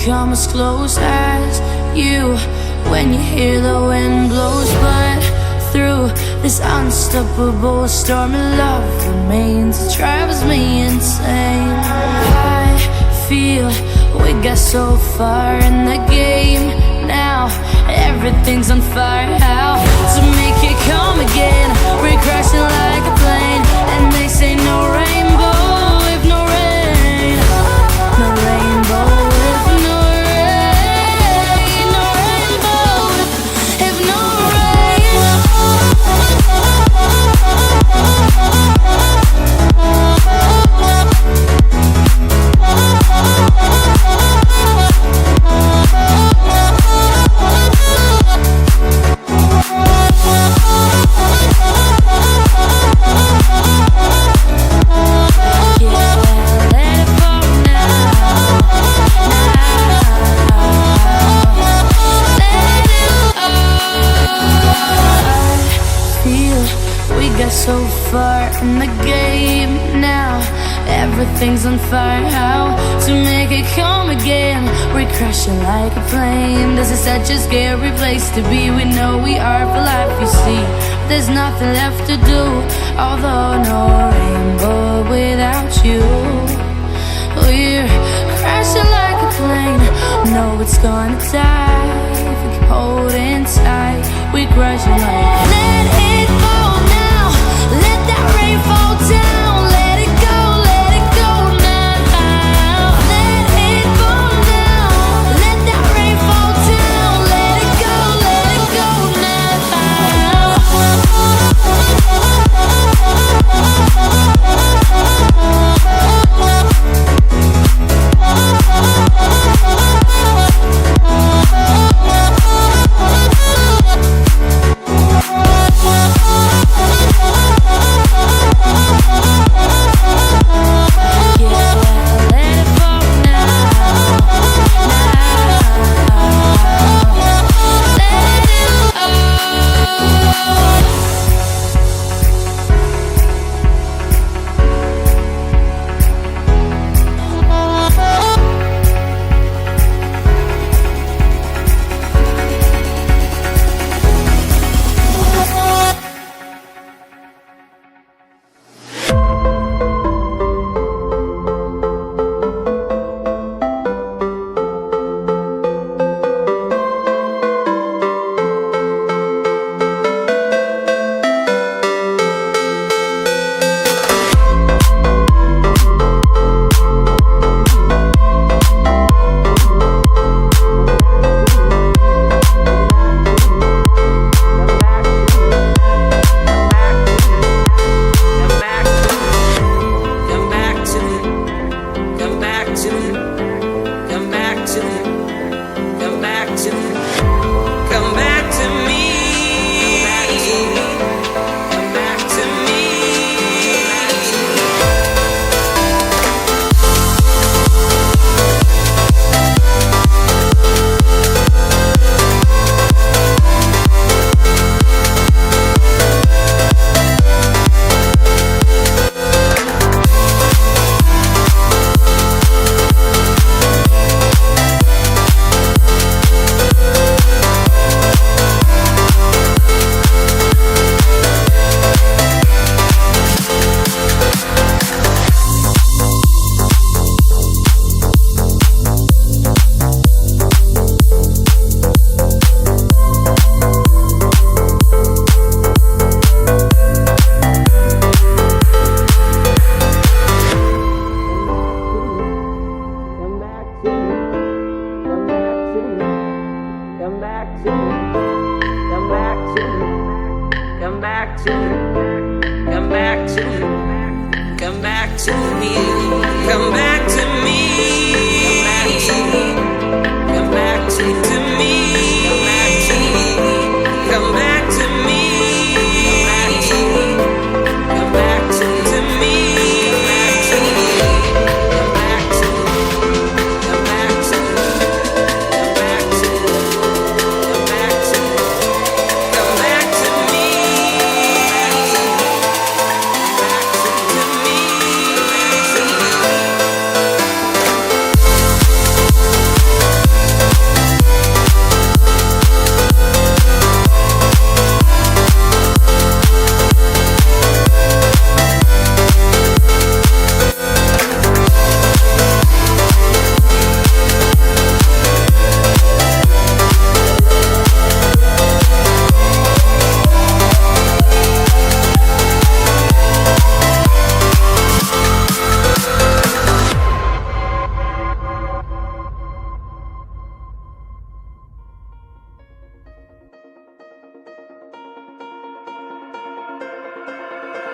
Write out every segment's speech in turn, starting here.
come as close as you when you hear the wind blows. But through this unstoppable storm of love remains, it drives me insane. I feel we got so far in the game, now everything's on fire. How to make it come again? We're crashing like a plane, and they say no rainbow if no rain, no rainbow if no rain, no rainbow if no so far in the game, now everything's on fire. How to make it come again? We're crashing like a plane. This is such a scary place to be. We know we are for life, you see. There's nothing left to do, although no rainbow without you. We're crashing like a plane, know it's gonna die if we keep holding tight. We're crashing like, let it fall now, let that rain fall down, let it go now. Let it fall now, let that rain fall down, let it go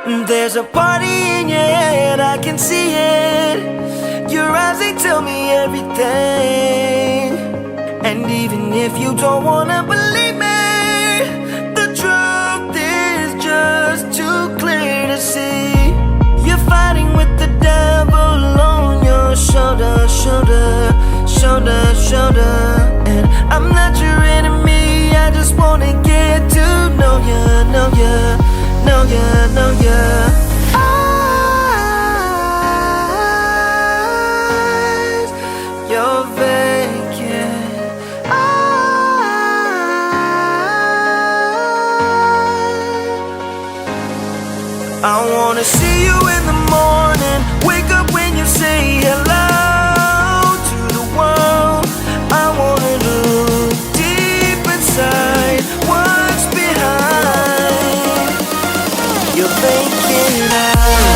There's a party in your head, I can see it. Your eyes, they tell me everything. And even if you don't wanna believe me, the truth is just too clear to see. You're fighting with the devil on your shoulder, shoulder, shoulder, shoulder. And I'm not your enemy, I just wanna get to know ya, know ya, know ya, know ya. Eyes, you're vacant. I wanna see you in the morning, wake up when you say hello to the world. I wanna look deep inside, what's behind your vacant eyes.